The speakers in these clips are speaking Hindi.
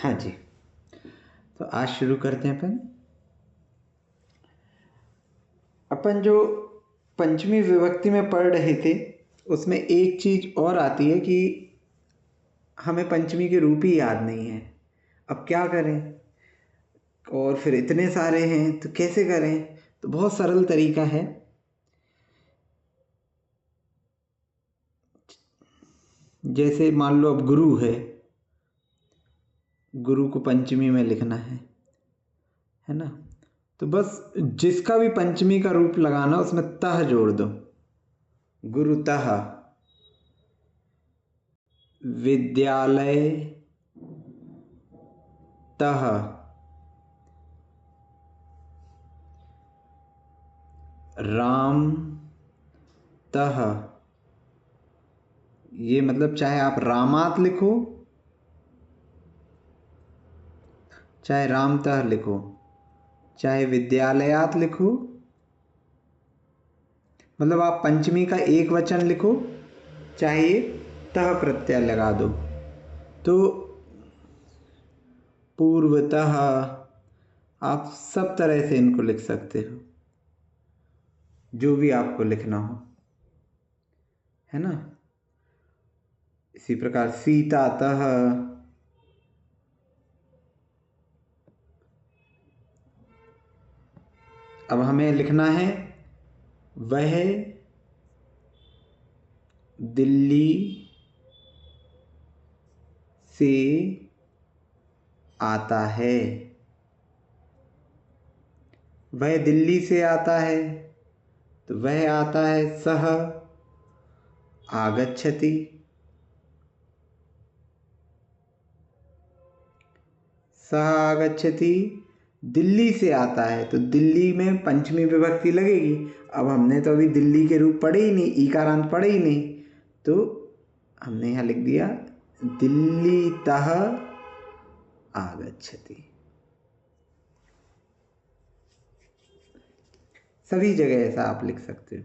हाँ जी, तो आज शुरू करते हैं अपन जो पंचमी विभक्ति में पढ़ रहे थे उसमें एक चीज़ और आती है कि हमें पंचमी के रूप ही याद नहीं है। अब क्या करें, और फिर इतने सारे हैं तो कैसे करें। तो बहुत सरल तरीका है। जैसे मान लो अब गुरु है, गुरु को पंचमी में लिखना है ना। तो बस जिसका भी पंचमी का रूप लगाना उसमें तह जोड़ दो। गुरुतः विद्यालय तः राम तः। ये मतलब चाहे आप रामात लिखो चाहे रामतः लिखो, चाहे विद्यालयात लिखो, मतलब आप पंचमी का एक वचन लिखो चाहे तः प्रत्यय लगा दो। तो पूर्वतः आप सब तरह से इनको लिख सकते हो, जो भी आपको लिखना हो, है ना। इसी प्रकार सीतातः, अब हमें लिखना है वह दिल्ली से आता है। वह दिल्ली से आता है तो वह आता है सह आगच्छति। सह आगच्छति दिल्ली से आता है तो दिल्ली में पंचमी विभक्ति लगेगी। अब हमने तो अभी दिल्ली के रूप पढ़े ही नहीं, ईकारांत पढ़े ही नहीं, तो हमने यहाँ लिख दिया दिल्लीतः आगच्छति। सभी जगह ऐसा आप लिख सकते हो।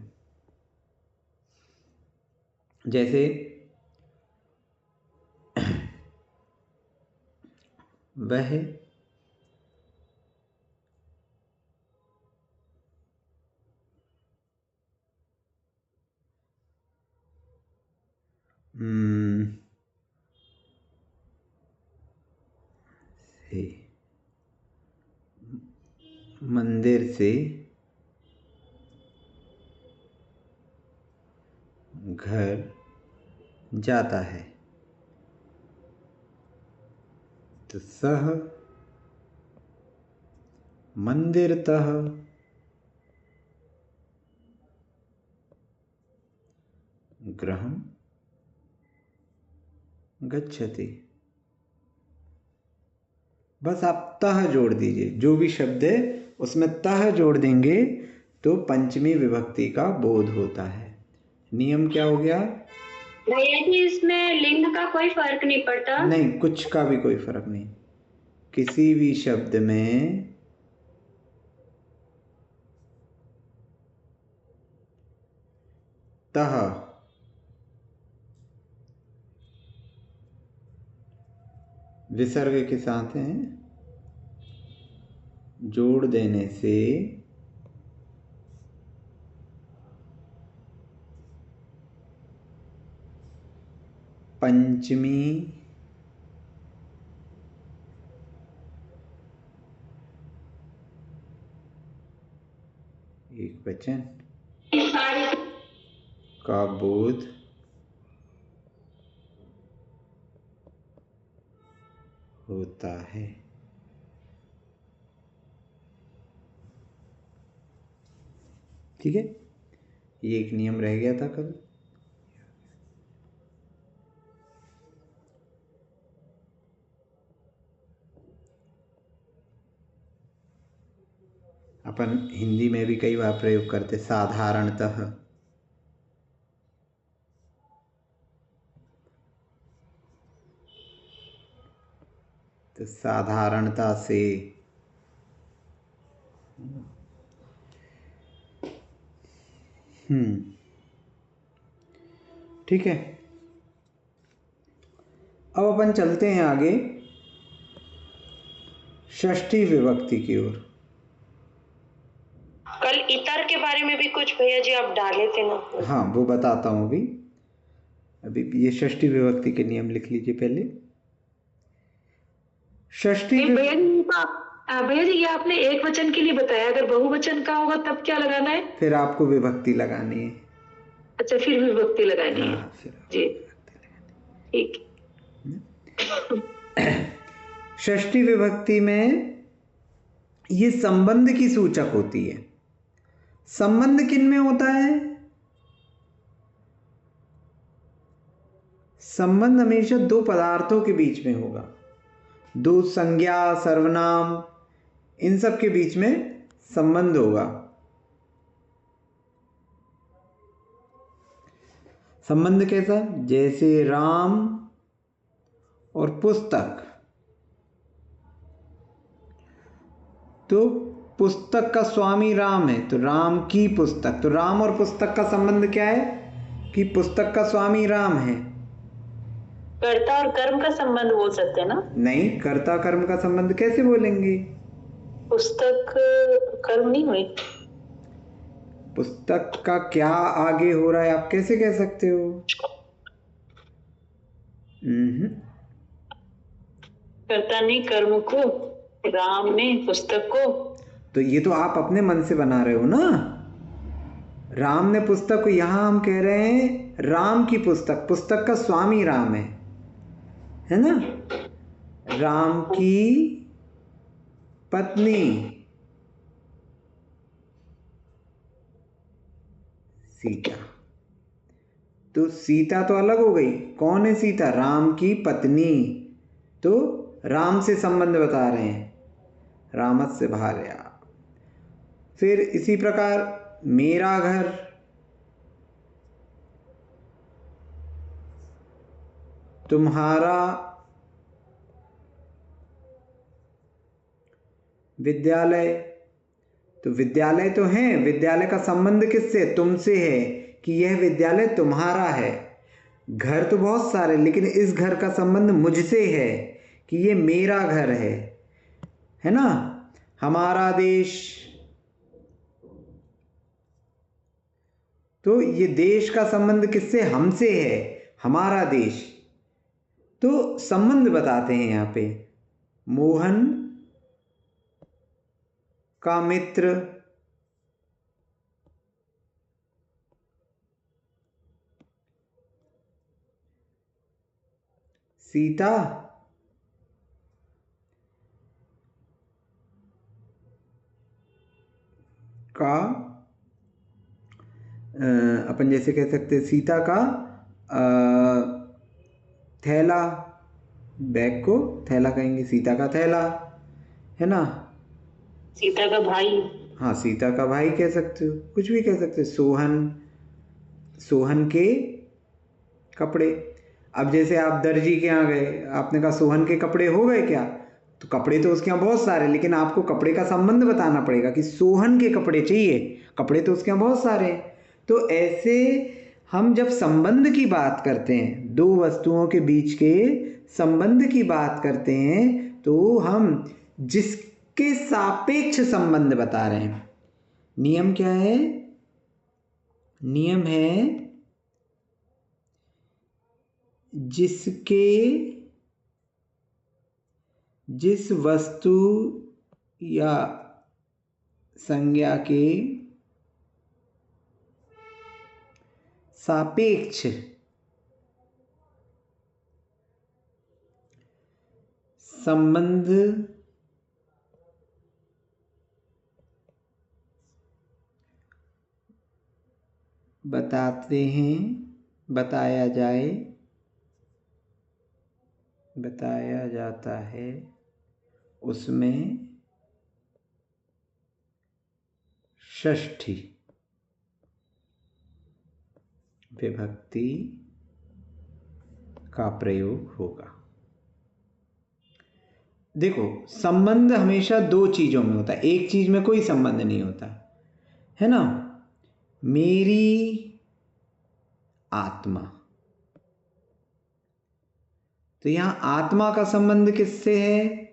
जैसे वह से मंदिर से घर जाता है तो सह मंदिरतः गृहं गच्छति। बस आप तह जोड़ दीजिए, जो भी शब्द है उसमें तह जोड़ देंगे तो पंचमी विभक्ति का बोध होता है। नियम क्या हो गया भैया जी? इसमें लिंग का कोई फर्क नहीं पड़ता? नहीं, कुछ का भी कोई फर्क नहीं। किसी भी शब्द में तह विसर्ग के साथ हैं जोड़ देने से पंचमी एक वचन का बोध होता है। ठीक है, ये एक नियम रह गया था कल। अपन हिंदी में भी कई बार प्रयोग करते साधारणतः। तो साधारणता से, ठीक है। अब अपन चलते हैं आगे। षष्ठी विभक्ति की ओर। कल इतर के बारे में भी कुछ भैया जी आप डाले थे ना। हाँ, वो बताता हूँ अभी। अभी ये षष्ठी विभक्ति के नियम लिख लीजिए पहले। षष्ठी भैया जी ये आपने एक वचन के लिए बताया, अगर बहुवचन का होगा तब क्या लगाना है? फिर आपको विभक्ति लगानी है। अच्छा, फिर विभक्ति लगानी है। हाँ, फिर जी ठीक। षष्ठी विभक्ति में ये संबंध की सूचक होती है। संबंध किन में होता है? संबंध हमेशा दो पदार्थों के बीच में होगा, दो संज्ञा सर्वनाम, इन सब के बीच में संबंध होगा। संबंध कैसा? जैसे राम और पुस्तक, तो पुस्तक का स्वामी राम है, तो राम की पुस्तक, तो राम और पुस्तक का संबंध क्या है कि पुस्तक का स्वामी राम है। कर्ता और कर्म का संबंध बोल सकते हैं ना? नहीं, कर्ता कर्म का संबंध कैसे बोलेंगे? पुस्तक कर्म नहीं हुई। पुस्तक का क्या आगे हो रहा है आप कैसे कह सकते हो? कर्ता ने कर्म को, राम ने पुस्तक को। तो ये तो आप अपने मन से बना रहे हो ना। राम ने पुस्तक को, यहां हम कह रहे हैं राम की पुस्तक, पुस्तक का स्वामी राम है ना। राम की पत्नी सीता, तो सीता तो अलग हो गई। कौन है सीता? राम की पत्नी, तो राम से संबंध बता रहे हैं, रामस्य भार्या। फिर इसी प्रकार मेरा घर, तुम्हारा विद्यालय, तो विद्यालय तो है, विद्यालय का संबंध किससे? तुमसे है कि यह विद्यालय तुम्हारा है। घर तो बहुत सारे, लेकिन इस घर का संबंध मुझसे है कि ये मेरा घर है ना। हमारा देश, तो ये देश का संबंध किससे? हमसे है, हमारा देश। तो संबंध बताते हैं यहां पे। मोहन का मित्र, सीता का अपन जैसे कह सकते सीता का थैला, बैग को थैला कहेंगे, सीता का थैला है ना। सीता का भाई, हाँ, सीता का भाई कह सकते हो, कुछ भी कह सकते हो। सोहन, सोहन के कपड़े। अब जैसे आप दर्जी के यहाँ गए, आपने कहा सोहन के कपड़े हो गए क्या, तो कपड़े तो उसके यहाँ बहुत सारे, लेकिन आपको कपड़े का संबंध बताना पड़ेगा कि सोहन के कपड़े चाहिए, कपड़े तो उसके यहाँ बहुत सारे हैं। तो ऐसे हम जब संबंध की बात करते हैं, दो वस्तुओं के बीच के संबंध की बात करते हैं, तो हम जिसके सापेक्ष संबंध बता रहे हैं। नियम क्या है? नियम है जिस वस्तु या संज्ञा के सापेक्ष संबंध बताते हैं, बताया जाता है, उसमें षष्ठी विभक्ति का प्रयोग होगा। देखो, संबंध हमेशा दो चीजों में होता है, एक चीज में कोई संबंध नहीं होता है ना। मेरी आत्मा, तो यहां आत्मा का संबंध किससे है?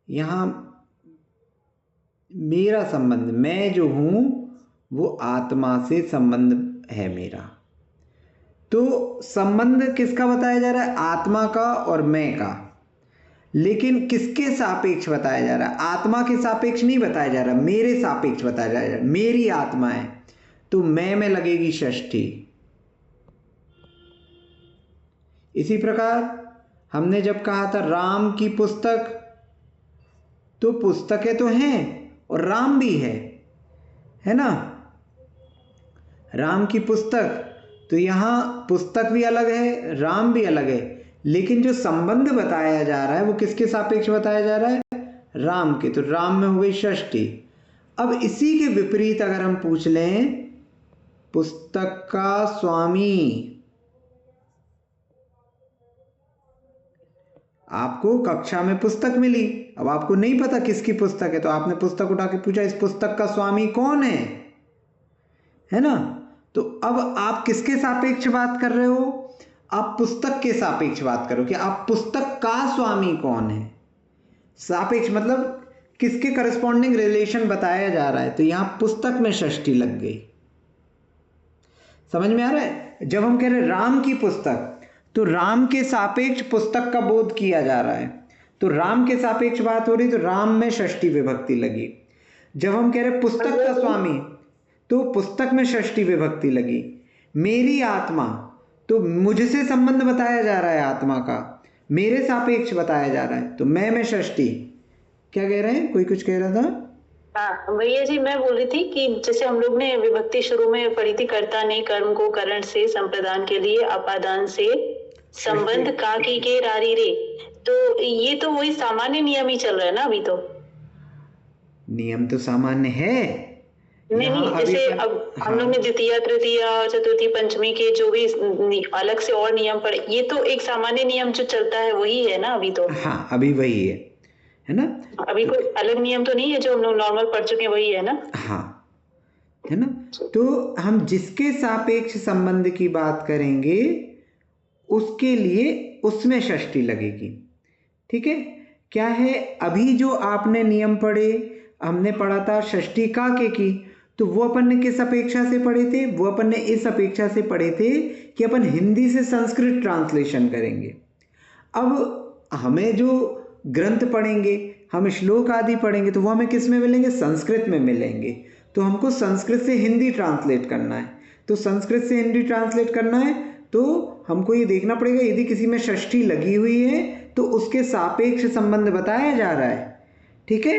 यहां मेरा संबंध, मैं जो हूँ वो आत्मा से संबंध है मेरा। तो संबंध किसका बताया जा रहा है? आत्मा का और मैं का। लेकिन किसके सापेक्ष बताया जा रहा है? आत्मा के सापेक्ष नहीं बताया जा रहा, मेरे सापेक्ष बताया जा रहा है। मेरी आत्मा है तो मैं में लगेगी षष्ठी। इसी प्रकार हमने जब कहा था राम की पुस्तक, तो पुस्तकें तो हैं और राम भी है ना। राम की पुस्तक, तो यहाँ पुस्तक भी अलग है, राम भी अलग है, लेकिन जो संबंध बताया जा रहा है वो किसके सापेक्ष बताया जा रहा है? राम के। तो राम में हो गई षष्ठी। अब इसी के विपरीत अगर हम पूछ लें, पुस्तक का स्वामी, आपको कक्षा में पुस्तक मिली, अब आपको नहीं पता किसकी पुस्तक है, तो आपने पुस्तक उठा के पूछा इस पुस्तक का स्वामी कौन है ना। तो अब आप किसके सापेक्ष बात कर रहे हो? आप पुस्तक के सापेक्ष बात करो कि आप पुस्तक का स्वामी कौन है। सापेक्ष मतलब किसके करस्पॉन्डिंग रिलेशन बताया जा रहा है। तो यहां पुस्तक में षष्ठी लग गई। समझ में आ रहा है? जब हम कह रहे हैं राम की पुस्तक, तो राम के सापेक्ष पुस्तक का बोध किया जा रहा है, तो राम के सापेक्ष बात हो रही, तो राम में षष्ठी विभक्ति लगी। जब हम कह रहे पुस्तक का स्वामी, तो पुस्तक में षष्ठी विभक्ति लगी। मेरी आत्मा, तो मुझसे संबंध बताया जा रहा है आत्मा का, मेरे सापेक्ष बताया जा रहा है, तो मैं में षष्ठी। क्या कह रहे हैं? कोई कुछ कह रहा था? हाँ भैया जी, मैं बोल रही थी कि जैसे हम लोग ने विभक्ति शुरू में पढ़ी थी, कर्ता ने कर्म को करण से संप्रदान के लिए अपादान से संबंध का की के रारी रे, तो ये तो वही सामान्य नियम ही चल रहा है ना अभी। तो नियम तो सामान्य है। नहीं, जैसे अब हम लोग ने द्वितीय, तृतीय, चतुर्थी, पंचमी के जो भी अलग से और नियम पढ़े, ये तो एक सामान्य नियम जो चलता है वही है ना अभी। तो हाँ, अभी वही है ना। अभी कोई अलग नियम तो नहीं है, जो हम लोग नॉर्मल पढ़ चुके हैं वही है ना। हाँ, है ना। तो हम जिसके सापेक्ष संबंध की बात करेंगे उसके लिए उसमें षष्ठी लगेगी। ठीक है। क्या है, अभी जो आपने नियम पढ़े, हमने पढ़ा था षष्ठी का के की, तो वो अपन ने किस अपेक्षा से पढ़े थे? वो अपन ने इस अपेक्षा से पढ़े थे कि अपन हिंदी से संस्कृत ट्रांसलेशन करेंगे। अब हमें जो ग्रंथ पढ़ेंगे, हम श्लोक आदि पढ़ेंगे, तो वो हमें किस में मिलेंगे? संस्कृत में मिलेंगे। तो हमको संस्कृत से हिंदी ट्रांसलेट करना है। तो संस्कृत से हिंदी ट्रांसलेट करना है तो हमको ये देखना पड़ेगा, यदि किसी में षष्ठी लगी हुई है तो उसके सापेक्ष संबंध बताया जा रहा है। ठीक है,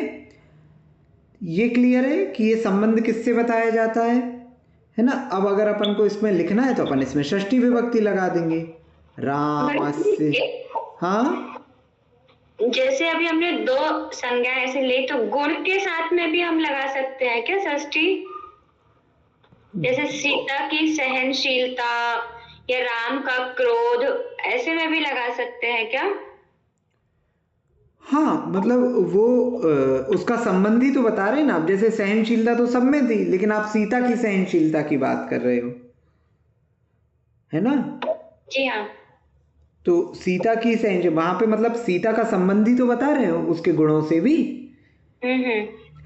ये क्लियर है कि ये संबंध किससे बताया जाता है ना। अब अगर अपन को इसमें लिखना है तो अपन इसमें षष्ठी विभक्ति लगा देंगे, रामस्य। हाँ, जैसे अभी हमने दो संज्ञा ऐसे ले, तो गुण के साथ में भी हम लगा सकते हैं क्या षष्ठी? जैसे सीता की सहनशीलता या राम का क्रोध, ऐसे में भी लगा सकते हैं क्या? हाँ, मतलब वो उसका संबंधी तो बता रहे हैं ना। अब जैसे सहनशीलता तो सब में थी, लेकिन आप सीता की सहनशीलता की बात कर रहे हो, है ना। जी हाँ। तो सीता की सहनशीलता वहां पे मतलब सीता का संबंधी तो बता रहे हो, उसके गुणों से भी।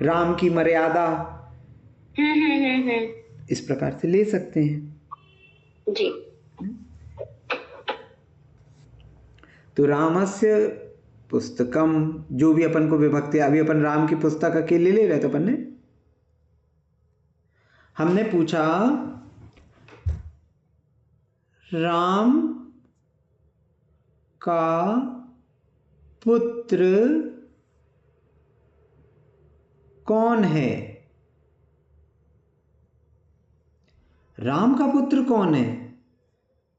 राम की मर्यादा, इस प्रकार से ले सकते हैं जी। तो रामस्य पुस्तकम, जो भी अपन को विभक्ति, अभी अपन राम की पुस्तक अकेले ले रहे थे अपन ने। हमने पूछा राम का पुत्र कौन है? राम का पुत्र कौन है?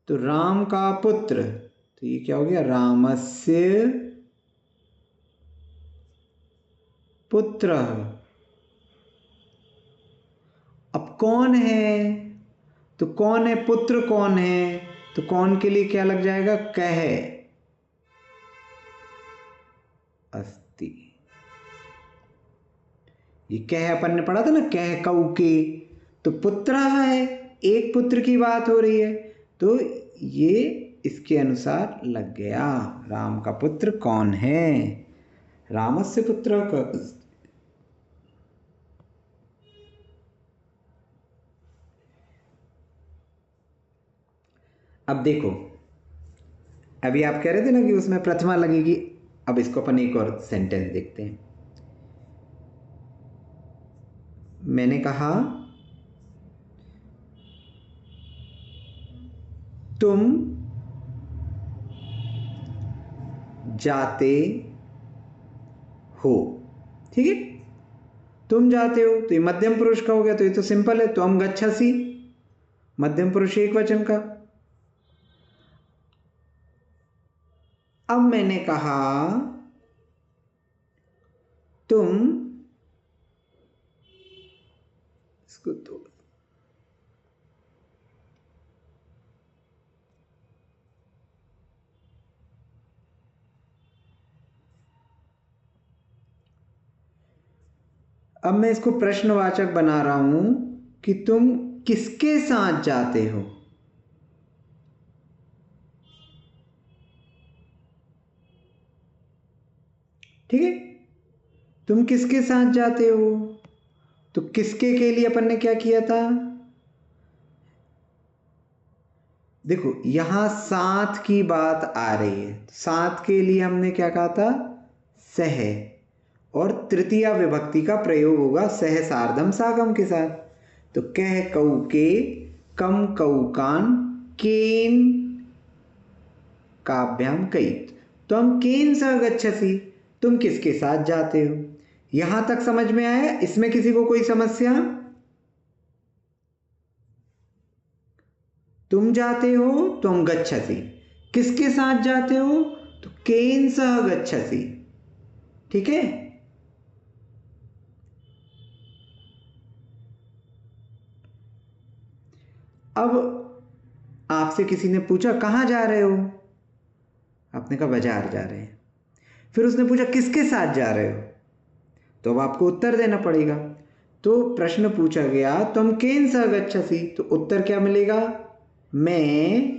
तो राम का पुत्र, तो ये क्या हो गया? रामस्य पुत्र। अब कौन है, तो कौन है, पुत्र कौन है, तो कौन के लिए क्या लग जाएगा? कह अस्ति। ये कह अपन ने पढ़ा था ना, कह कऊ के, तो पुत्र है, एक पुत्र की बात हो रही है, तो ये इसके अनुसार लग गया। राम का पुत्र कौन है? रामस्य पुत्र का। अब देखो, अभी आप कह रहे थे ना कि उसमें प्रथमा लगेगी। अब इसको अपन एक और सेंटेंस देखते हैं। मैंने कहा तुम जाते हो, ठीक है। तुम जाते हो तो ये मध्यम पुरुष का हो गया, तो ये तो सिंपल है। त्वम गच्छसि, मध्यम पुरुष एक वचन का। अब मैंने कहा तुम, इसको तो अब मैं इसको प्रश्नवाचक बना रहा हूं कि तुम किसके साथ जाते हो। ठीक है, तुम किसके साथ जाते हो। तो किसके के लिए अपन ने क्या किया था, देखो यहां साथ की बात आ रही है। साथ के लिए हमने क्या कहा था, सह, और तृतीया विभक्ति का प्रयोग होगा सह सार्धम साकम के साथ। तो कह कऊ के, कम कऊ कान, केन काभ्याम कई। तो हम केन सह गच्छसि, तुम किसके साथ जाते हो। यहां तक समझ में आया। इसमें किसी को कोई समस्या। तुम जाते हो तुम गच्छसि, किसके साथ जाते हो, तो केन सह गच्छसि। ठीक है, अब आपसे किसी ने पूछा कहां जा रहे हो, आपने कहा बाजार जा रहे हैं। फिर उसने पूछा किसके साथ जा रहे हो, तो अब आपको उत्तर देना पड़ेगा। तो प्रश्न पूछा गया तुम केन सह गच्छसि, तो उत्तर क्या मिलेगा, मैं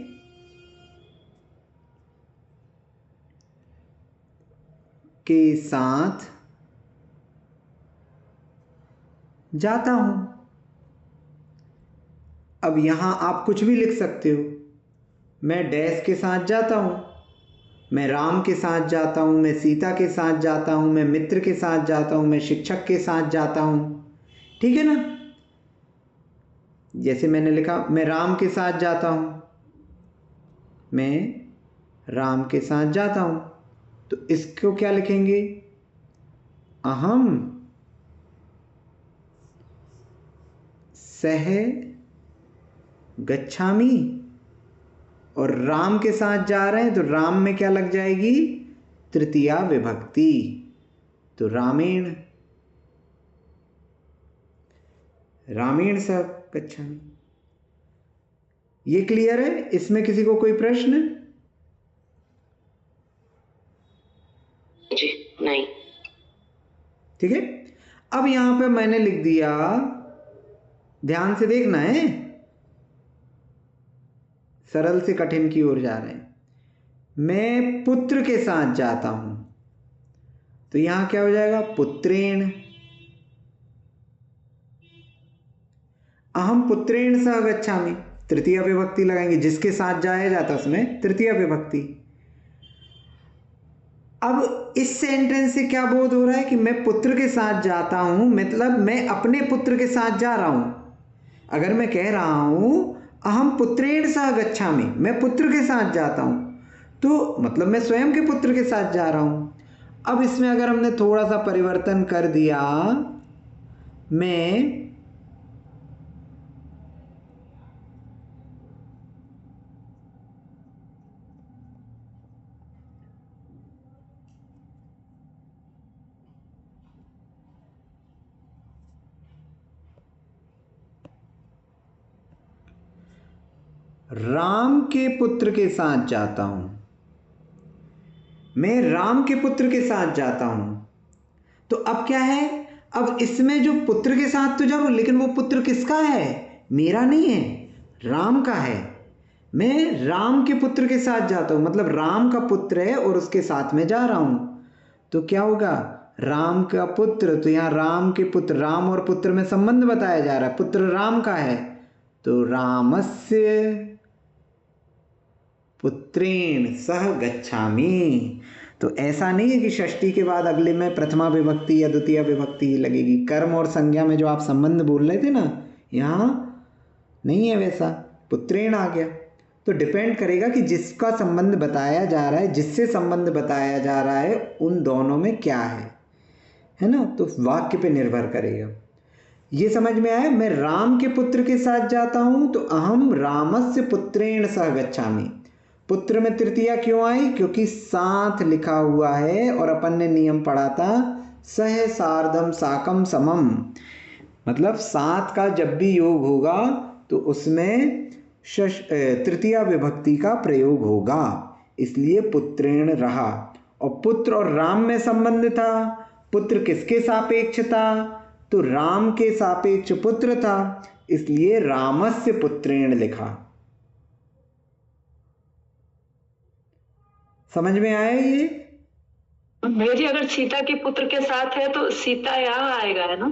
के साथ जाता हूं। अब यहां आप कुछ भी लिख सकते हो। मैं डैश के साथ जाता हूं, मैं राम के साथ जाता हूं, मैं सीता के साथ जाता हूं, मैं मित्र के साथ जाता हूं, मैं शिक्षक के साथ जाता हूं। ठीक है ना। जैसे मैंने लिखा मैं राम के साथ जाता हूं, मैं राम के साथ जाता हूं, तो इसको क्या लिखेंगे, अहम सह गच्छामि। और राम के साथ जा रहे हैं तो राम में क्या लग जाएगी, तृतीया विभक्ति, तो रामेण, रामेण सह गच्छामि। ये क्लियर है। इसमें किसी को कोई प्रश्न। जी नहीं। ठीक है, अब यहां पे मैंने लिख दिया, ध्यान से देखना है, सरल से कठिन की ओर जा रहे हैं। मैं पुत्र के साथ जाता हूं, तो यहां क्या हो जाएगा, पुत्रेण। अहम पुत्रेण सह गच्छामि, तृतीय विभक्ति लगाएंगे, जिसके साथ जाया जाता उसमें तृतीय विभक्ति। अब इस सेंटेंस से क्या बोध हो रहा है कि मैं पुत्र के साथ जाता हूं, मतलब मैं अपने पुत्र के साथ जा रहा हूं। अगर मैं कह रहा हूं अहम पुत्रेण सह गच्छामि, मैं पुत्र के साथ जाता हूं, तो मतलब मैं स्वयं के पुत्र के साथ जा रहा हूं। अब इसमें अगर हमने थोड़ा सा परिवर्तन कर दिया, मैं राम के पुत्र के साथ जाता हूं, मैं राम के पुत्र के साथ जाता हूं, तो अब क्या है, अब इसमें जो पुत्र के साथ तो जा रहा हूं, लेकिन वो पुत्र किसका है, मेरा नहीं है, राम का है। मैं राम के पुत्र के साथ जाता हूं, मतलब राम का पुत्र है और उसके साथ में जा रहा हूं, तो क्या होगा, राम का पुत्र, तो यहां राम के पुत्र, राम और पुत्र में संबंध बताया जा रहा है, पुत्र राम का है, तो रामस्य पुत्रेण सह गच्छामि। तो ऐसा नहीं है कि षष्ठी के बाद अगले में प्रथमा विभक्ति या द्वितीय विभक्ति ही लगेगी। कर्म और संज्ञा में जो आप संबंध बोल रहे थे ना, यहाँ नहीं है वैसा, पुत्रेण आ गया। तो डिपेंड करेगा कि जिसका संबंध बताया जा रहा है, जिससे संबंध बताया जा रहा है, उन दोनों में क्या है ना। तो वाक्य पे निर्भर करेगा। ये समझ में आया। मैं राम के पुत्र के साथ जाता हूं तो अहम रामस्य पुत्रेण सह गच्छामि। पुत्र में तृतीया क्यों आई? क्योंकि साथ लिखा हुआ है और अपन ने नियम पढ़ा था सह सार्धम साकम समम, मतलब साथ का जब भी योग होगा तो उसमें तृतीया विभक्ति का प्रयोग होगा, इसलिए पुत्रेण रहा। और पुत्र और राम में संबंध था। पुत्र किसके सापेक्ष था? तो राम के सापेक्ष पुत्र था, इसलिए रामस्य पुत्रेण लिखा। समझ में आया ये? भैया जी अगर सीता के पुत्र के साथ है तो सीता यहाँ आएगा, है ना?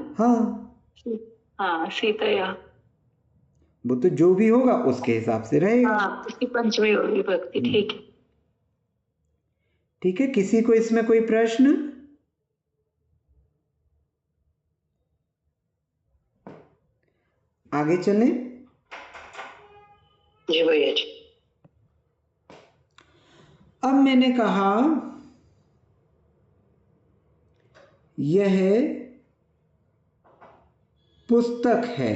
हाँ सीता यहाँ, वो तो जो भी होगा उसके हिसाब से रहेगा। हाँ उसकी पंचमी विभक्ति। ठीक है, ठीक है। किसी को इसमें कोई प्रश्न? आगे चलें। जी भैया जी। अब मैंने कहा यह पुस्तक है।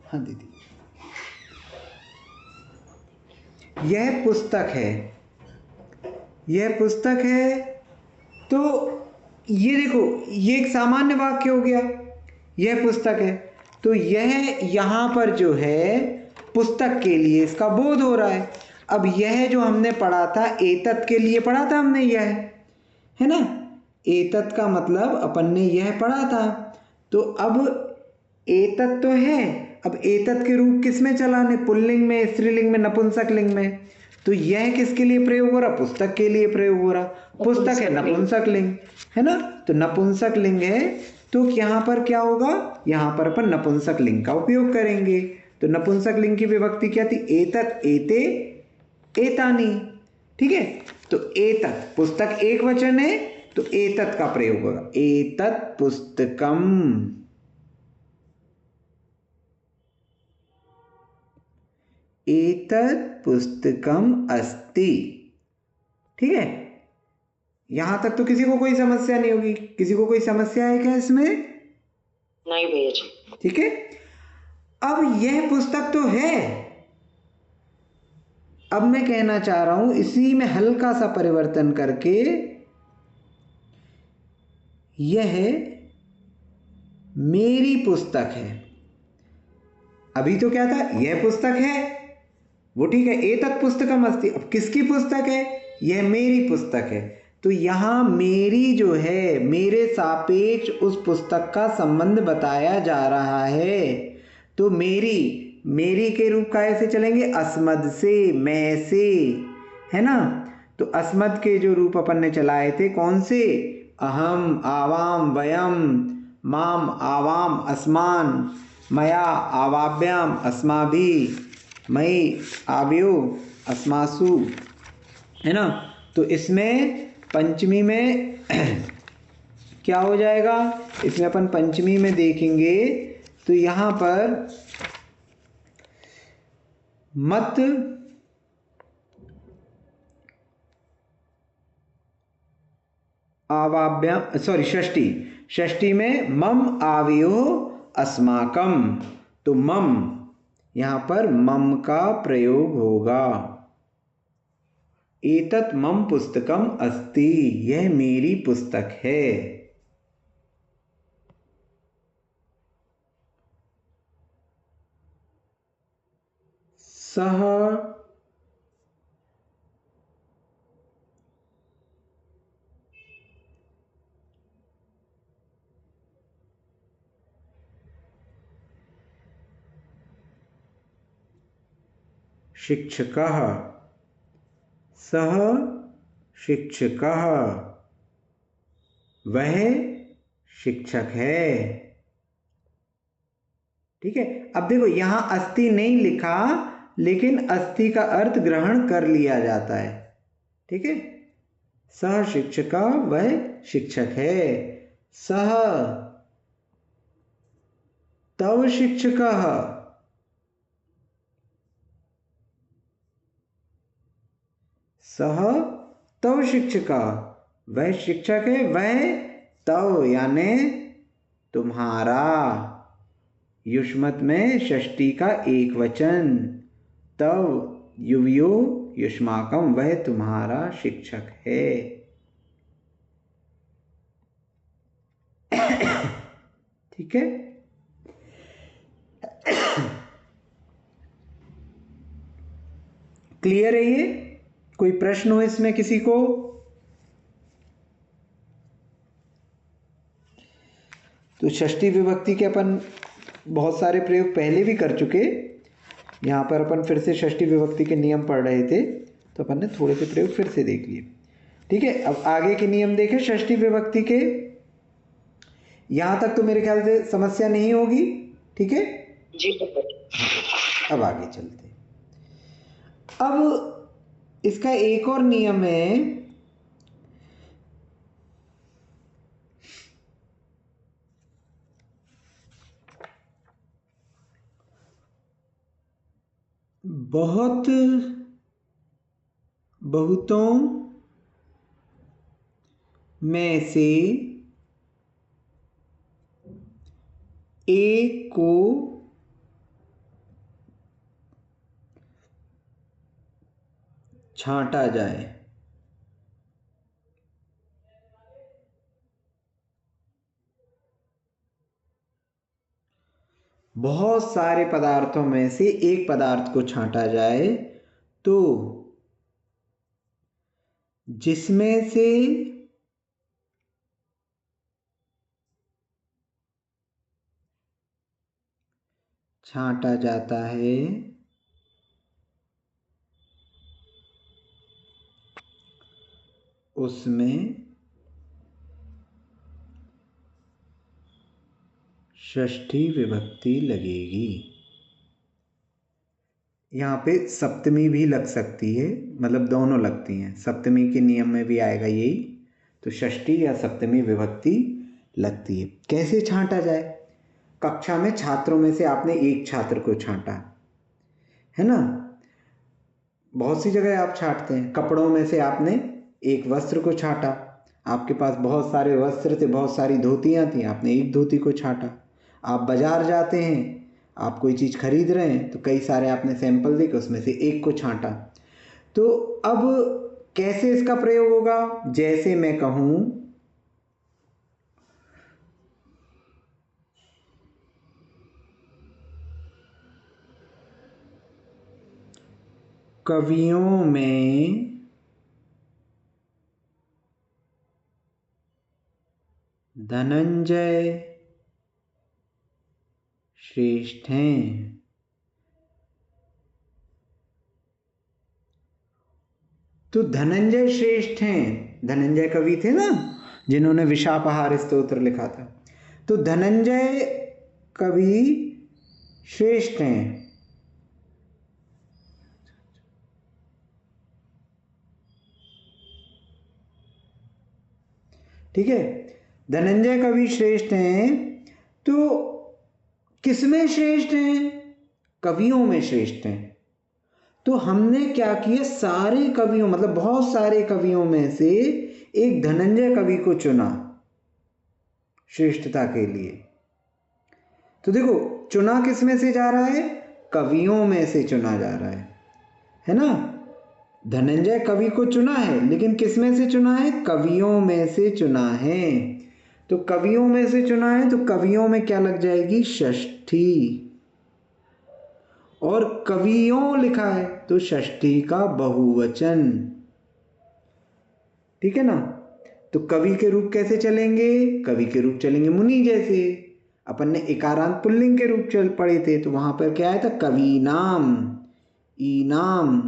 हाँ दीदी, यह पुस्तक है, यह पुस्तक है। तो ये देखो, ये एक सामान्य वाक्य हो गया, यह पुस्तक है। तो यह यहाँ पर जो है पुस्तक के लिए इसका बोध हो रहा है। अब यह जो हमने पढ़ा था, एतत् के लिए पढ़ा था हमने, यह है ना। एतत् का मतलब अपन ने यह पढ़ा था। तो अब एतत् तो है, अब एतत् के रूप किस में चलाने? पुल्लिंग में, स्त्रीलिंग में, नपुंसक लिंग में। तो यह किसके लिए प्रयोग हो रहा? पुस्तक के लिए प्रयोग हो रहा। पुस्तक है नपुंसक लिंग, है ना। तो नपुंसक लिंग है, तो यहाँ पर क्या होगा? यहाँ पर अपन नपुंसक लिंग का उपयोग करेंगे। तो नपुंसक लिंग की विभक्ति क्या थी? एतत्, एते, एतानि। ठीक है। तो एतत् पुस्तक एक वचन है, तो एतत् का प्रयोग होगा, एतत् पुस्तकम। एतत् पुस्तकम अस्ति। ठीक है। यहां तक तो किसी को कोई समस्या नहीं होगी। किसी को कोई समस्या है क्या इसमें? नहीं भैया जी। ठीक है। अब यह पुस्तक तो है, अब मैं कहना चाह रहा हूं इसी में हल्का सा परिवर्तन करके, यह मेरी पुस्तक है। अभी तो क्या था? यह पुस्तक है, वो ठीक है, एतत् पुस्तकम अस्ति। अब किसकी पुस्तक है? यह मेरी पुस्तक है। तो यहां मेरी जो है, मेरे सापेक्ष उस पुस्तक का संबंध बताया जा रहा है। तो मेरी के रूप का ऐसे चलेंगे, अस्मद से, मैं से, है ना। तो अस्मद के जो रूप अपन ने चलाए थे कौन से? अहम, आवाम, वयम, माम, आवाम, अस्मान, मया, आवाभ्याम, अस्माभि, मई, आव्यो, अस्मासु, है ना। तो इसमें पंचमी में क्या हो जाएगा? इसमें अपन पंचमी में देखेंगे तो यहां पर मत, आवाभ्याम, सॉरी षष्ठी में मम आव्यो अस्माकम। तो मम, यहां पर मम का प्रयोग होगा। एतत् मम पुस्तकम अस्ति, यह मेरी पुस्तक है। सह शिक्षकः, सह शिक्षकः, वह शिक्षक है। ठीक है। अब देखो यहां अस्ति नहीं लिखा लेकिन अस्थि का अर्थ ग्रहण कर लिया जाता है। ठीक है, सह शिक्षका, वह शिक्षक है। सह तव शिक्षकः, सह तव शिक्षकः, वह शिक्षक है। वह तव यानी तुम्हारा, युष्मत में षष्ठी का एक वचन। तव युवयो युष्माकम, वह तुम्हारा शिक्षक है। ठीक है, क्लियर है ये? कोई प्रश्न हो इसमें किसी को? तो षष्ठी विभक्ति के अपन बहुत सारे प्रयोग पहले भी कर चुके। यहाँ पर अपन फिर से षष्ठी विभक्ति के नियम पढ़ रहे थे, तो अपन ने थोड़े से प्रयोग फिर से देख लिए। ठीक है, अब आगे के नियम देखें षष्ठी विभक्ति के। यहाँ तक तो मेरे ख्याल से समस्या नहीं होगी। ठीक है जी। अब आगे चलते। अब इसका एक और नियम है, बहुत बहुतों में से एक को छांटा जाए। बहुत सारे पदार्थों में से एक पदार्थ को छांटा जाए तो जिसमें से छांटा जाता है उसमें षष्ठी विभक्ति लगेगी। यहाँ पे सप्तमी भी लग सकती है, मतलब दोनों लगती हैं। सप्तमी के नियम में भी आएगा यही, तो षष्ठी या सप्तमी विभक्ति लगती है। कैसे छांटा जाए? कक्षा में छात्रों में से आपने एक छात्र को छांटा, है ना। बहुत सी जगह आप छांटते हैं। कपड़ों में से आपने एक वस्त्र को छांटा, आपके पास बहुत सारे वस्त्र थे, बहुत सारी धोतियाँ थी, आपने एक धोती को छांटा। आप बाजार जाते हैं, आप कोई चीज़ खरीद रहे हैं, तो कई सारे आपने सैंपल देखे, उसमें से एक को छांटा। तो अब कैसे इसका प्रयोग होगा? जैसे मैं कहूँ कवियों में धनंजय श्रेष्ठ हैं। तो धनंजय श्रेष्ठ हैं, धनंजय कवि थे ना जिन्होंने विशापहार स्तोत्र लिखा था। तो धनंजय कवि श्रेष्ठ हैं। ठीक है, धनंजय कवि श्रेष्ठ हैं। तो किसमें श्रेष्ठ हैं? कवियों में श्रेष्ठ हैं। तो हमने क्या किया, सारे कवियों मतलब बहुत सारे कवियों में से एक धनंजय कवि को चुना श्रेष्ठता के लिए। तो देखो, चुना किस में से जा रहा है? कवियों में से चुना जा रहा है ना। धनंजय कवि को चुना है, लेकिन किस में से चुना है? कवियों में से चुना है। तो कवियों में से चुना है, तो कवियों में क्या लग जाएगी? षष्ठी। और कवियों लिखा है तो षष्ठी का बहुवचन। ठीक है ना। तो कवि के रूप कैसे चलेंगे? कवि के रूप चलेंगे मुनि जैसे। अपन ने इकारांत पुल्लिंग के रूप चल पढ़े थे, तो वहां पर क्या आया था? कवि नाम, ई नाम,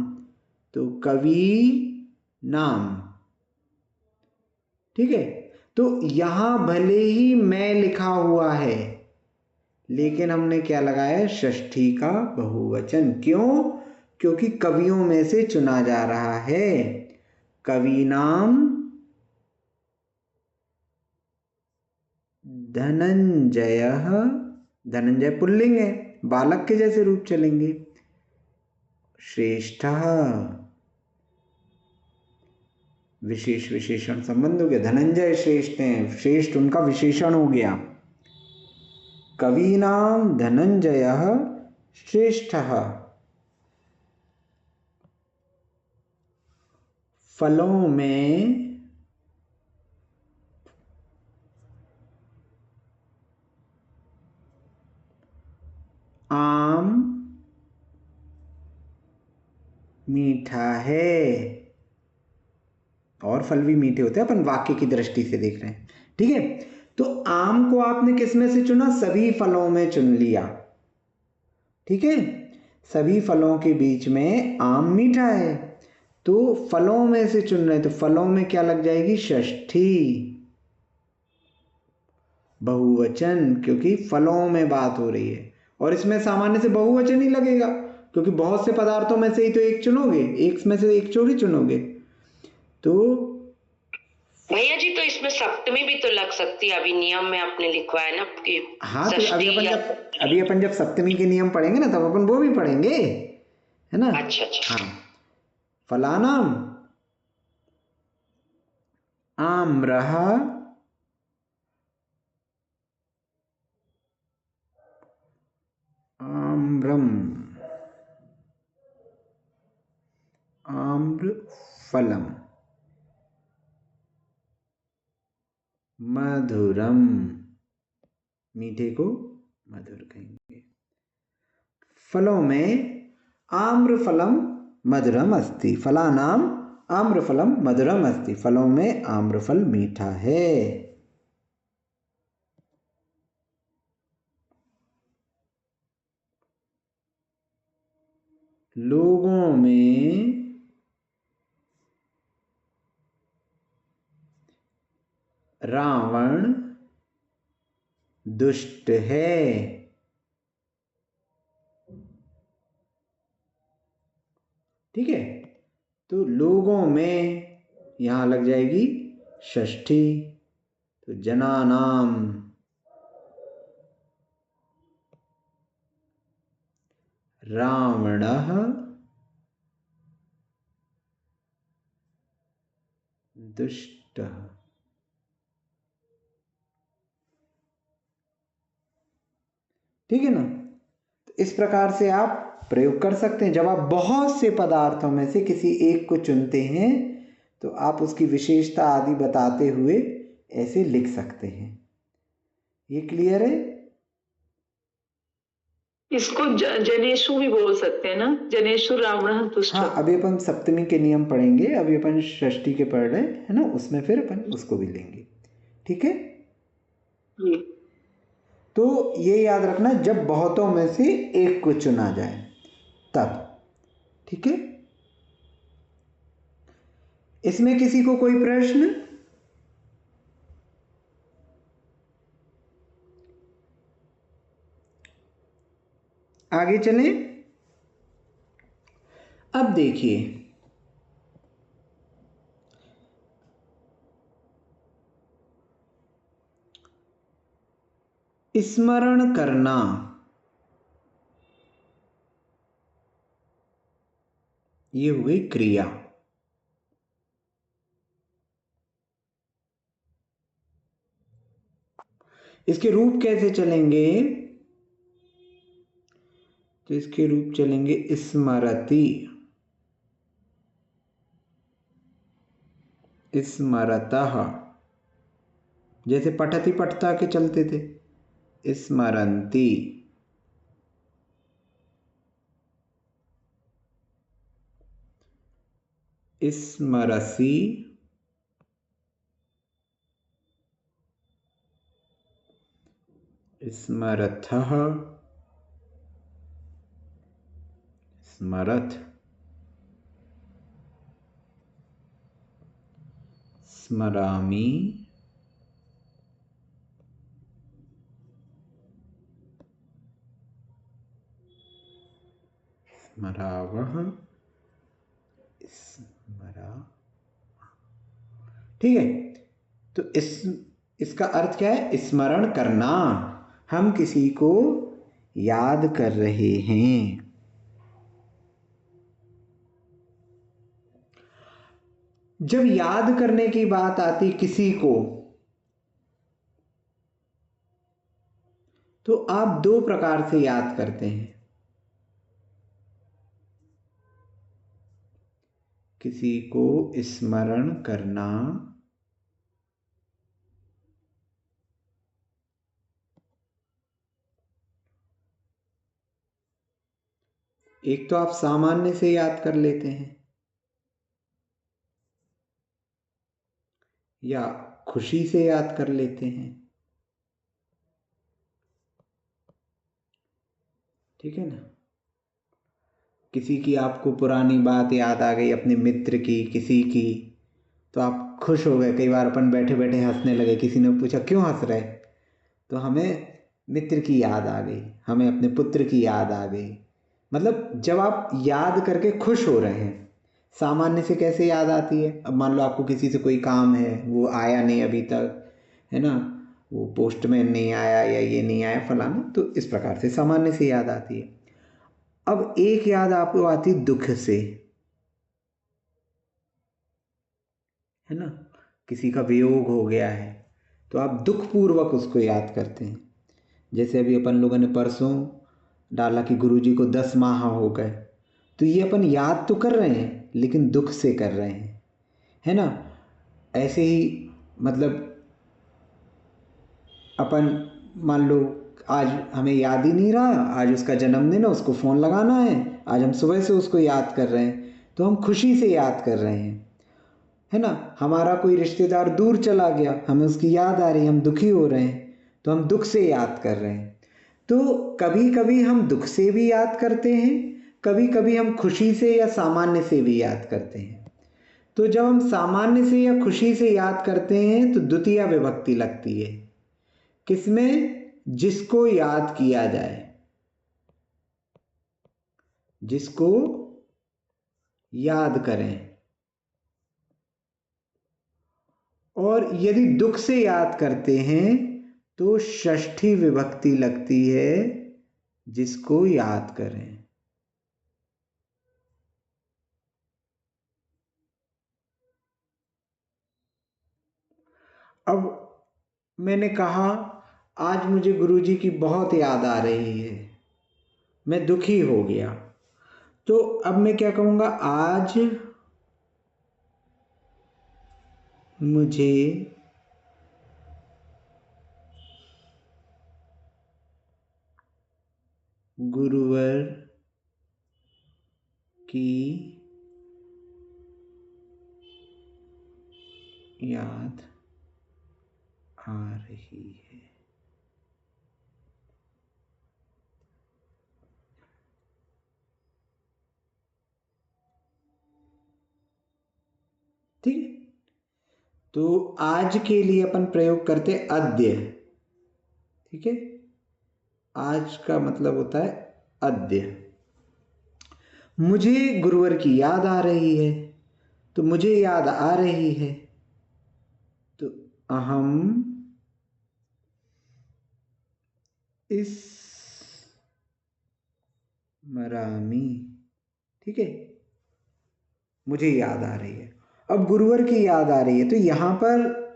तो कवि नाम। ठीक है, तो यहां भले ही मैं लिखा हुआ है, लेकिन हमने क्या लगाया? षष्ठी का बहुवचन। क्यों? क्योंकि कवियों में से चुना जा रहा है। कवीनाम धनंजयः, धनंजय पुल्लिंग है, बालक के जैसे रूप चलेंगे। श्रेष्ठः विशेष विशेषण संबंध हो गया, धनंजय श्रेष्ठ हैं, श्रेष्ठ उनका विशेषण हो गया। कवीनाम धनंजयः श्रेष्ठः। फलों में आम मीठा है, और फल भी मीठे होते हैं, अपन वाक्य की दृष्टि से देख रहे हैं, ठीक है। तो आम को आपने किस में से चुना? सभी फलों में चुन लिया, ठीक है। सभी फलों के बीच में आम मीठा है, तो फलों में से चुन रहे हैं, तो फलों में क्या लग जाएगी? षष्ठी, बहुवचन, क्योंकि फलों में बात हो रही है। और इसमें सामान्य से बहुवचन ही लगेगा, क्योंकि बहुत से पदार्थों में से ही तो एक चुनोगे, एक में से एक चोरी चुनोगे। तो भैया जी, तो इसमें सप्तमी भी तो लग सकती है, अभी नियम में आपने लिखवा है ना कि हाँ, तो अभी अपन जब सप्तमी के नियम पढ़ेंगे ना, तब अपन वो भी पढ़ेंगे, है ना। अच्छा अच्छा। हाँ, फलानाम आम्रः आम्रम आम्रफलम मधुरम, मीठे को मधुर कहेंगे। फलों में आम्रफलम मधुरम अस्ति, फलानाम आम्रफलम मधुरम अस्ति, फलों में आम्रफल मीठा है। लोगों में रावण दुष्ट है, ठीक है। तो लोगों में यहां लग जाएगी षष्ठी, तो जनानाम रावणः दुष्टः, ठीक है ना। तो इस प्रकार से आप प्रयोग कर सकते हैं। जब आप बहुत से पदार्थों में से किसी एक को चुनते हैं, तो आप उसकी विशेषता आदि बताते हुए ऐसे लिख सकते हैं। ये क्लियर है? इसको जनेशु भी बोल सकते हैं ना, जनेशु रावण दुष्ट। हाँ, अभी अपन सप्तमी के नियम पढ़ेंगे, अभी अपन षष्ठी के पढ़ रहे हैं, है ना, उसमें फिर अपन उसको भी लेंगे, ठीक है। तो ये याद रखना, जब बहुतों में से एक को चुना जाए तब, ठीक है। इसमें किसी को कोई प्रश्न? आगे चलें। अब देखिए, स्मरण करना, ये हुई क्रिया। इसके रूप कैसे चलेंगे? तो इसके रूप चलेंगे स्मरति, स्मरतः, जैसे पठति पठता के चलते थे, स्मरन्ति, स्मरसि, स्मरथः, स्मरथ, स्मरामि, स्मरावः, स्मरा, ठीक है। तो इसका अर्थ क्या है? स्मरण करना, हम किसी को याद कर रहे हैं। जब याद करने की बात आती किसी को, तो आप दो प्रकार से याद करते हैं। किसी को स्मरण करना, एक तो आप सामान्य से याद कर लेते हैं, या खुशी से याद कर लेते हैं, ठीक है ना। किसी की आपको पुरानी बात याद आ गई, अपने मित्र की, किसी की, तो आप खुश हो गए। कई बार अपन बैठे बैठे हंसने लगे, किसी ने पूछा क्यों हंस रहे, तो हमें मित्र की याद आ गई, हमें अपने पुत्र की याद आ गई। मतलब जब आप याद करके खुश हो रहे हैं। सामान्य से कैसे याद आती है? अब मान लो आपको किसी से कोई काम है, वो आया नहीं अभी तक, है ना, वो पोस्टमैन नहीं आया या ये नहीं आया फलाना, तो इस प्रकार से सामान्य से याद आती है। अब एक याद आपको आती दुख से, है ना। किसी का वियोग हो गया है तो आप दुख पूर्वक उसको याद करते हैं। जैसे अभी अपन लोगों ने परसों डाला कि गुरुजी को 10 माह हो गए, तो ये अपन याद तो कर रहे हैं लेकिन दुख से कर रहे हैं, है ना। ऐसे ही मतलब अपन मान लो आज हमें याद ही नहीं रहा, आज उसका जन्मदिन है, उसको फ़ोन लगाना है, आज हम सुबह से उसको याद कर रहे हैं, तो हम खुशी से याद कर रहे हैं, है ना। हमारा कोई रिश्तेदार दूर चला गया, हमें उसकी याद आ रही है, हम दुखी हो रहे हैं, तो हम दुख से याद कर रहे हैं। तो कभी कभी हम दुख से भी याद करते हैं, कभी कभी हम खुशी से या सामान्य से भी याद करते हैं। तो जब हम सामान्य से या खुशी से याद करते हैं तो द्वितीया विभक्ति लगती है। किसमें? जिसको याद किया जाए, जिसको याद करें। और यदि दुख से याद करते हैं तो षष्ठी विभक्ति लगती है, जिसको याद करें। अब मैंने कहा आज मुझे गुरुजी की बहुत याद आ रही है, मैं दुखी हो गया, तो अब मैं क्या कहूँगा? आज मुझे गुरुवर की याद आ रही है। ठीक है, तो आज के लिए अपन प्रयोग करते अद्य, ठीक है। आज का मतलब होता है अद्य। मुझे गुरुवर की याद आ रही है, तो मुझे याद आ रही है, तो अहम इस मरामी, ठीक है, मुझे याद आ रही है। अब गुरुवर की याद आ रही है, तो यहां पर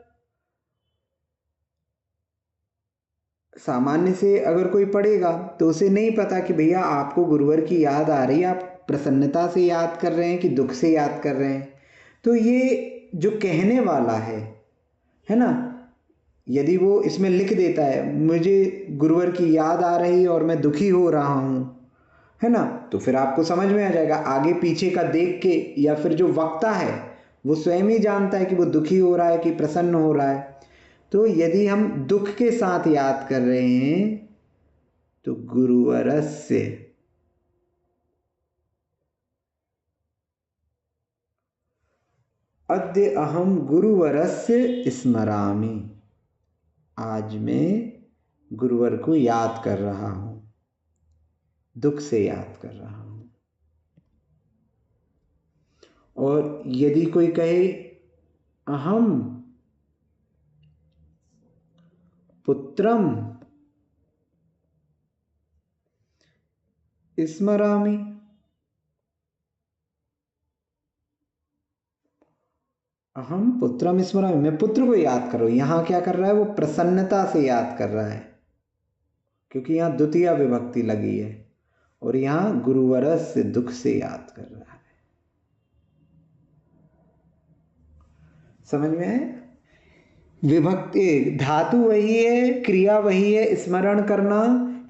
सामान्य से अगर कोई पढ़ेगा तो उसे नहीं पता कि भैया आपको गुरुवर की याद आ रही है, आप प्रसन्नता से याद कर रहे हैं कि दुख से याद कर रहे हैं। तो ये जो कहने वाला है ना, यदि वो इसमें लिख देता है मुझे गुरुवर की याद आ रही है और मैं दुखी हो रहा हूँ, है ना, तो फिर आपको समझ में आ जाएगा। आगे पीछे का देख के या फिर जो वक्ता है वो स्वयं ही जानता है कि वो दुखी हो रहा है कि प्रसन्न हो रहा है। तो यदि हम दुख के साथ याद कर रहे हैं तो गुरुवरस्य, अद्य अहम गुरुवरस्य स्मरामि, आज मैं गुरुवर को याद कर रहा हूं, दुख से याद कर रहा हूं। और यदि कोई कहे अहम पुत्रम स्मरामि, अहम पुत्रम स्मरामि, मैं पुत्र को याद करो। यहां क्या कर रहा है, वो प्रसन्नता से याद कर रहा है, क्योंकि यहां द्वितीय विभक्ति लगी है, और यहां गुरुवरस से दुख से याद कर रहा है। समझ में है? विभक्ति धातु वही है, क्रिया वही है, स्मरण करना,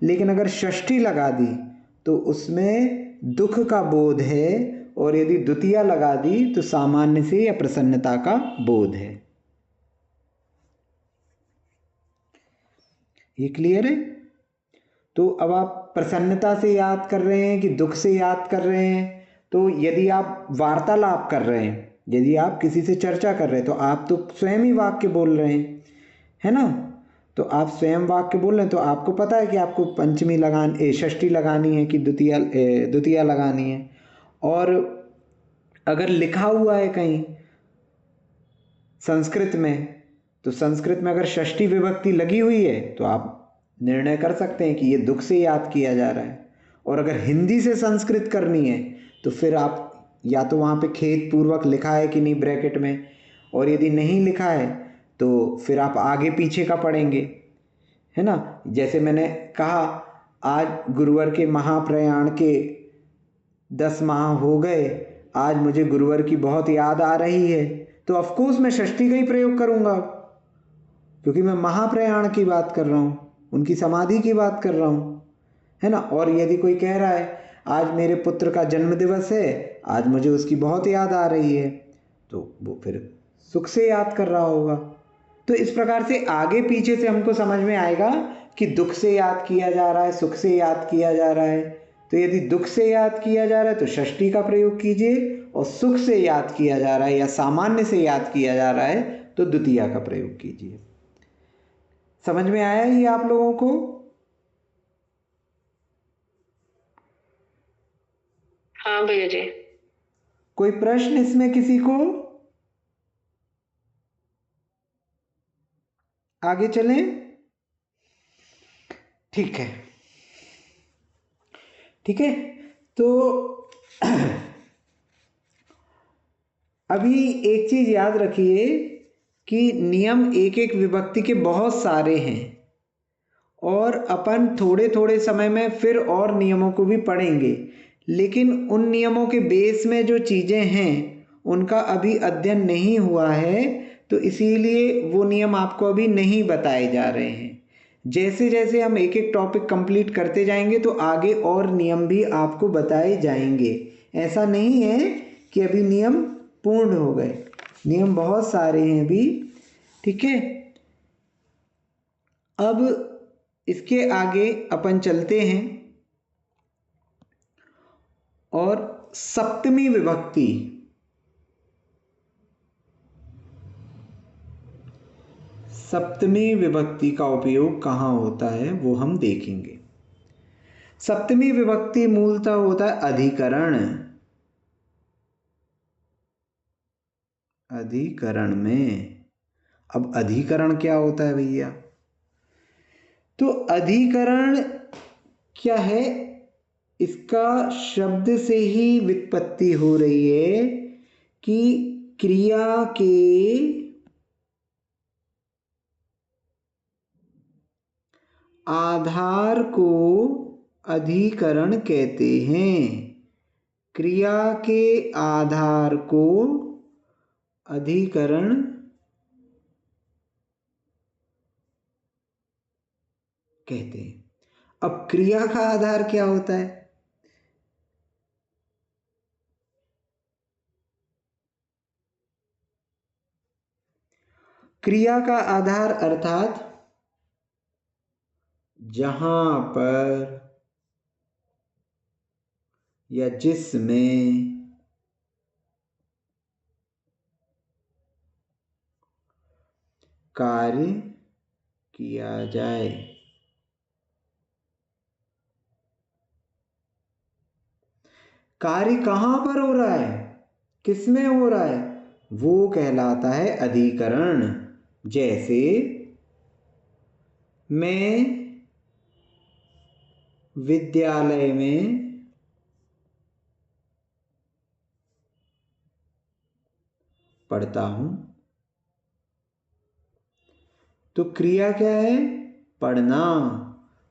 लेकिन अगर षष्ठी लगा दी तो उसमें दुख का बोध है, और यदि द्वितीया लगा दी तो सामान्य से या प्रसन्नता का बोध है। ये क्लियर है? तो अब आप प्रसन्नता से याद कर रहे हैं कि दुख से याद कर रहे हैं? तो यदि आप वार्तालाप कर रहे हैं, यदि आप किसी से चर्चा कर रहे हैं, तो आप तो स्वयं ही वाक्य बोल रहे हैं, है ना? तो आप स्वयं वाक्य बोल रहे हैं, तो आपको पता है कि आपको पंचमी लगानी, षष्ठी लगानी है कि द्वितीया लगानी है। और अगर लिखा हुआ है कहीं संस्कृत में, तो संस्कृत में अगर षष्ठी विभक्ति लगी हुई है तो आप निर्णय कर सकते हैं कि ये दुख से याद किया जा रहा है। और अगर हिंदी से संस्कृत करनी है तो फिर आप या तो वहाँ पे खेद पूर्वक लिखा है कि नहीं ब्रैकेट में, और यदि नहीं लिखा है तो फिर आप आगे पीछे का पढ़ेंगे, है ना? जैसे मैंने कहा आज गुरुवर के महाप्रयाण के 10 माह हो गए, आज मुझे गुरुवर की बहुत याद आ रही है, तो ऑफकोर्स मैं षष्ठी का ही प्रयोग करूंगा, क्योंकि मैं महाप्रयाण की बात कर रहा हूँ, उनकी समाधि की बात कर रहा हूँ, है ना? और यदि कोई कह रहा है आज मेरे पुत्र का जन्म दिवस है, आज मुझे उसकी बहुत याद आ रही है, तो वो फिर सुख से याद कर रहा होगा। तो इस प्रकार से आगे पीछे से हमको समझ में आएगा कि दुख से याद किया जा रहा है, सुख से याद किया जा रहा है। तो यदि दुख से याद किया जा रहा है तो षष्ठी का प्रयोग कीजिए, और सुख से याद किया जा रहा है या सामान्य से याद किया जा रहा है तो द्वितीया का प्रयोग कीजिए। समझ में आया ये आप लोगों को? हाँ भैया जी। कोई प्रश्न इसमें किसी को? आगे चलें? ठीक है, ठीक है। तो अभी एक चीज याद रखिए कि नियम एक एक विभक्ति के बहुत सारे हैं, और अपन थोड़े थोड़े समय में फिर और नियमों को भी पढ़ेंगे, लेकिन उन नियमों के बेस में जो चीज़ें हैं उनका अभी अध्ययन नहीं हुआ है, तो इसीलिए वो नियम आपको अभी नहीं बताए जा रहे हैं। जैसे जैसे हम एक एक टॉपिक कंप्लीट करते जाएंगे तो आगे और नियम भी आपको बताए जाएंगे। ऐसा नहीं है कि अभी नियम पूर्ण हो गए, नियम बहुत सारे हैं अभी, ठीक है। अब इसके आगे अपन चलते हैं, और सप्तमी विभक्ति, सप्तमी विभक्ति का उपयोग कहाँ होता है वो हम देखेंगे। सप्तमी विभक्ति मूलतः होता है अधिकरण, अधिकरण में। अब अधिकरण क्या होता है भैया? तो अधिकरण क्या है, इसका शब्द से ही व्युत्पत्ति हो रही है कि क्रिया के आधार को अधिकरण कहते हैं। क्रिया के आधार को अधिकरण कहते हैं। अब क्रिया का आधार क्या होता है? क्रिया का आधार अर्थात जहां पर या जिसमें कार्य किया जाए। कार्य कहां पर हो रहा है? किसमें हो रहा है, वो कहलाता है अधिकरण। जैसे मैं विद्यालय में पढ़ता हूं, तो क्रिया क्या है, पढ़ना।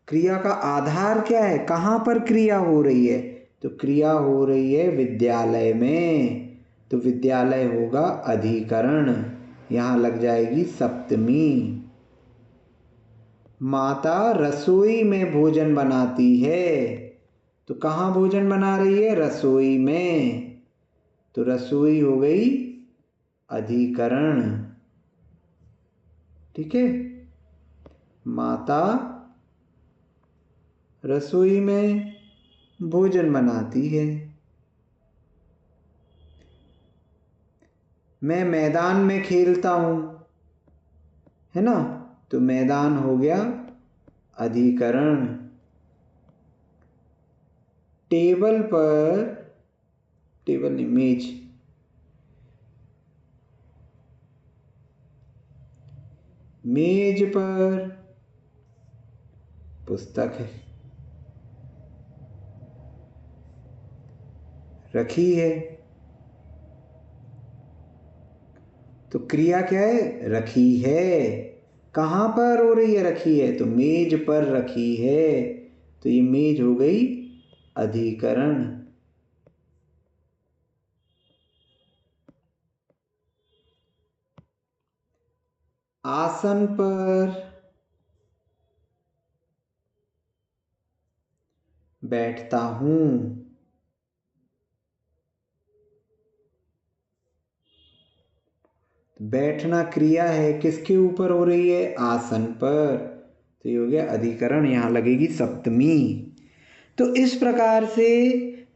क्रिया का आधार क्या है, कहां पर क्रिया हो रही है, तो क्रिया हो रही है विद्यालय में, तो विद्यालय होगा अधिकरण, यहां लग जाएगी सप्तमी। माता रसोई में भोजन बनाती है, तो कहाँ भोजन बना रही है, रसोई में, तो रसोई हो गई अधिकरण। ठीक है, माता रसोई में भोजन बनाती है। मैं मैदान में खेलता हूं, है ना, तो मैदान हो गया अधिकरण। टेबल पर, टेबल नहीं, मेज, मेज पर पुस्तक है, रखी है, तो क्रिया क्या है, रखी है। कहां पर हो रही है, रखी है, तो मेज पर रखी है, तो ये मेज हो गई अधिकरण। आसन पर बैठता हूं, बैठना क्रिया है, किसके ऊपर हो रही है, आसन पर, तो ये हो गया अधिकरण, यहां लगेगी सप्तमी। तो इस प्रकार से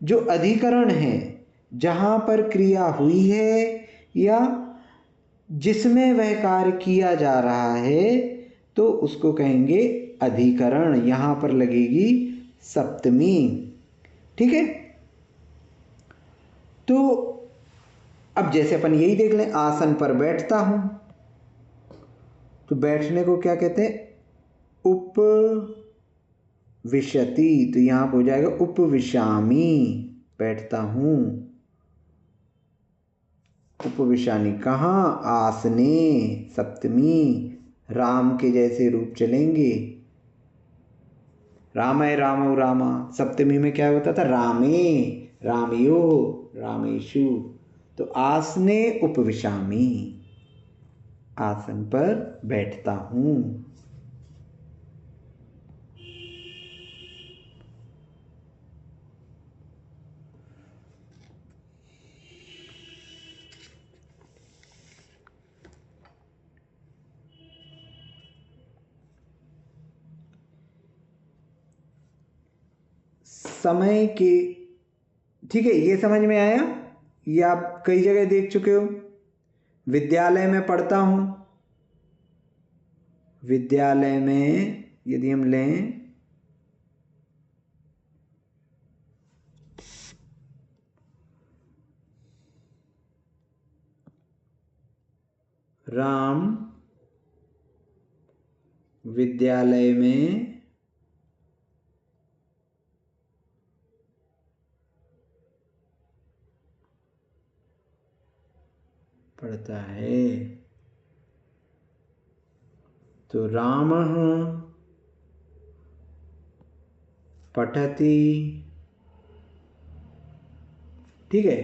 जो अधिकरण है, जहां पर क्रिया हुई है या जिसमें वह कार्य किया जा रहा है, तो उसको कहेंगे अधिकरण, यहां पर लगेगी सप्तमी। ठीक है, तो अब जैसे अपन यही देख लें, आसन पर बैठता हूं, तो बैठने को क्या कहते हैं, उपविशति, तो यहां पर हो जाएगा उपविशामि, बैठता हूं, उपविशानी, कहाँ, आसने, सप्तमी। राम के जैसे रूप चलेंगे, रामय रामो रामा, सप्तमी में क्या होता था, रामे रामयो रामेशु, तो आसने उपविशामि, आसन पर बैठता हूं। समय के, ठीक है, ये समझ में आया, ये आप कई जगह देख चुके हो। विद्यालय में पढ़ता हूं, विद्यालय में यदि हम लें, राम विद्यालय में पढ़ता है, तो रामः पठति। ठीक है,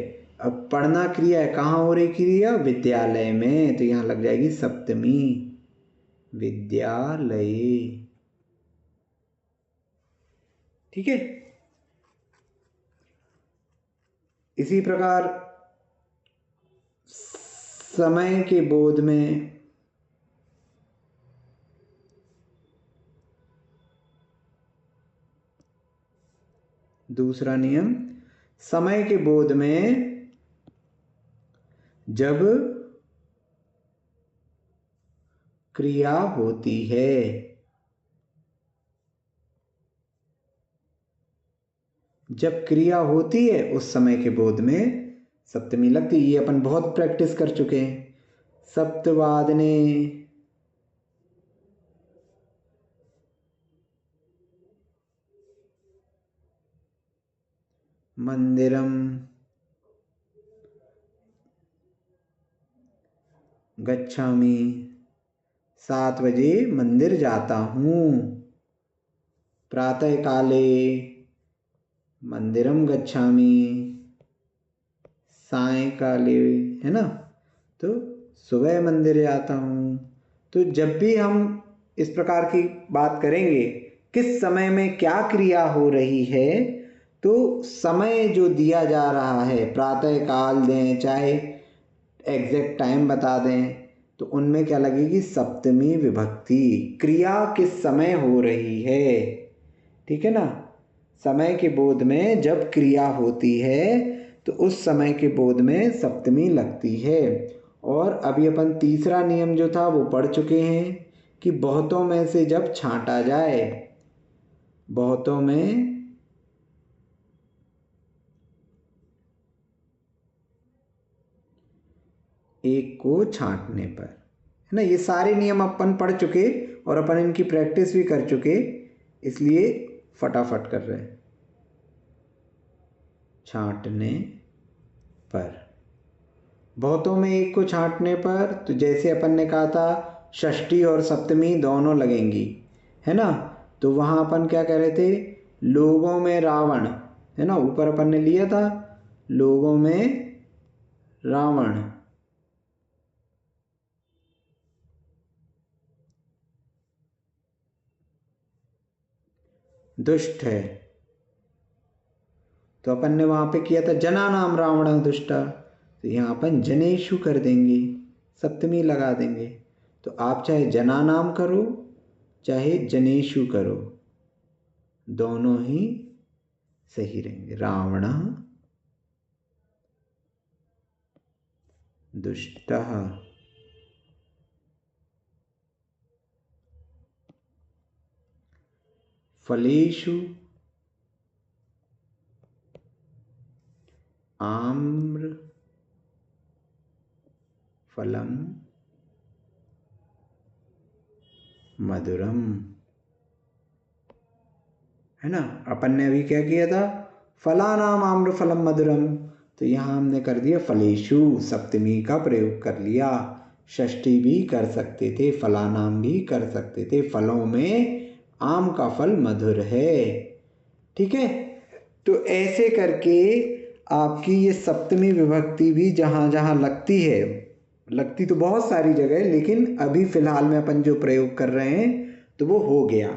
अब पढ़ना क्रिया है, कहाँ हो रही क्रिया, विद्यालय में, तो यहां लग जाएगी सप्तमी, विद्यालय। ठीक है, इसी प्रकार समय के बोध में दूसरा नियम, समय के बोध में जब क्रिया होती है, जब क्रिया होती है उस समय के बोध में सप्तमी लगती, ये अपन बहुत प्रैक्टिस कर चुके हैं। सप्तवादने मंदिरम गच्छामि, 7 बजे मंदिर जाता हूँ। प्रातः काले मंदिरम गच्छामि, सायंकाले, है ना, तो सुबह मंदिर जाता हूँ। तो जब भी हम इस प्रकार की बात करेंगे किस समय में क्या क्रिया हो रही है, तो समय जो दिया जा रहा है, प्रातः काल दें चाहे एग्जैक्ट टाइम बता दें, तो उनमें क्या लगेगी, सप्तमी विभक्ति। क्रिया किस समय हो रही है, ठीक है ना। समय के बोध में जब क्रिया होती है तो उस समय के बोध में सप्तमी लगती है। और अभी अपन तीसरा नियम जो था वो पढ़ चुके हैं कि बहुतों में से जब छांटा जाए, बहुतों में एक को छांटने पर, है ना। ये सारे नियम अपन पढ़ चुके और अपन इनकी प्रैक्टिस भी कर चुके, इसलिए फटाफट कर रहे हैं। छांटने पर, बहुतों में एक को छांटने पर, तो जैसे अपन ने कहा था षष्ठी और सप्तमी दोनों लगेंगी, है ना। तो वहाँ अपन क्या कह रहे थे, लोगों में रावण, है ना, ऊपर अपन ने लिया था लोगों में रावण, दुष्ट है, तो अपन ने वहाँ पे किया था जना नाम रावण दुष्टा, तो यहाँ अपन जनेशु कर देंगे, सप्तमी लगा देंगे। तो आप चाहे जना नाम करो चाहे जनेशु करो, दोनों ही सही रहेंगे। रावण दुष्टः, फलेषु आम्र फलम मधुरम, है ना। अपन ने अभी क्या किया था, फलानाम आम्र फलम मधुरम, तो यहाँ हमने कर दिया फलेषु, सप्तमी का प्रयोग कर लिया। षष्ठी भी कर सकते थे, फलानाम भी कर सकते थे, फलों में आम का फल मधुर है, ठीक है। तो ऐसे करके आपकी ये सप्तमी विभक्ति भी जहाँ जहाँ लगती है, लगती तो बहुत सारी जगह है, लेकिन अभी फिलहाल में अपन जो प्रयोग कर रहे हैं तो वो हो गया।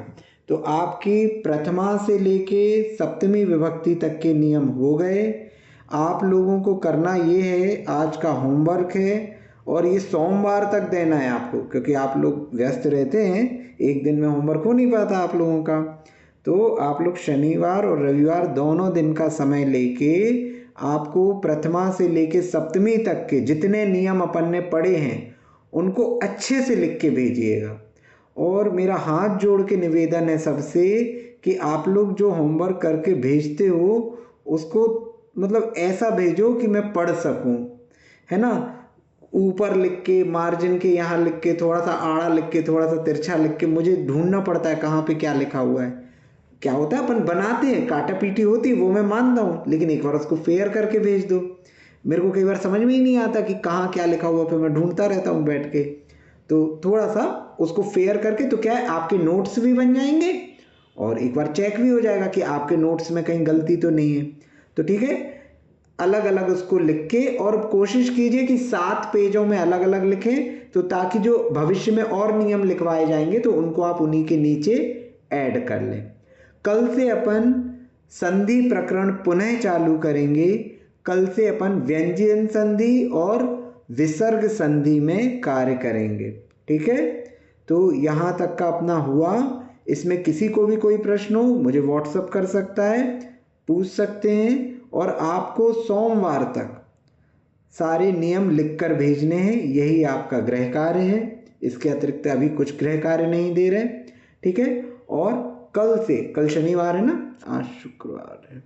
तो आपकी प्रथमा से लेके सप्तमी विभक्ति तक के नियम हो गए। आप लोगों को करना ये है, आज का होमवर्क है और ये सोमवार तक देना है आपको, क्योंकि आप लोग व्यस्त रहते हैं, एक दिन में होमवर्क हो नहीं पाता आप लोगों का। तो आप लोग शनिवार और रविवार दोनों दिन का समय लेके आपको प्रथमा से लेके सप्तमी तक के जितने नियम अपन ने पढ़े हैं उनको अच्छे से लिख के भेजिएगा। और मेरा हाथ जोड़ के निवेदन है सबसे कि आप लोग जो होमवर्क करके भेजते हो उसको मतलब ऐसा भेजो कि मैं पढ़ सकूं, है ना। ऊपर लिख के, मार्जिन के यहाँ लिख के, थोड़ा सा आड़ा लिख के, थोड़ा सा तिरछा लिख के, मुझे ढूंढना पड़ता है कहाँ पे क्या लिखा हुआ है। क्या होता है, अपन बनाते हैं, काटा पीटी होती है, वो मैं मानता हूँ, लेकिन एक बार उसको फेयर करके भेज दो। मेरे को कई बार समझ में ही नहीं आता कि कहाँ क्या लिखा हुआ, फिर मैं ढूंढता रहता हूँ बैठ के। तो थोड़ा सा उसको फेयर करके, तो क्या है, आपके नोट्स भी बन जाएंगे और एक बार चेक भी हो जाएगा कि आपके नोट्स में कहीं गलती तो नहीं है। तो ठीक है, अलग अलग उसको लिख के, और कोशिश कीजिए कि 7 पेजों में अलग अलग लिखें, तो ताकि जो भविष्य में और नियम लिखवाए जाएंगे तो उनको आप उन्हीं के नीचे ऐड कर लें। कल से अपन संधि प्रकरण पुनः चालू करेंगे। कल से अपन व्यंजन संधि और विसर्ग संधि में कार्य करेंगे, ठीक है। तो यहाँ तक का अपना हुआ। इसमें किसी को भी कोई प्रश्न हो मुझे व्हाट्सएप कर सकता है, पूछ सकते हैं। और आपको सोमवार तक सारे नियम लिखकर भेजने हैं, यही आपका गृह कार्य है। इसके अतिरिक्त अभी कुछ गृह कार्य नहीं दे रहे, ठीक है। और कल से, कल शनिवार है ना, आज शुक्रवार है।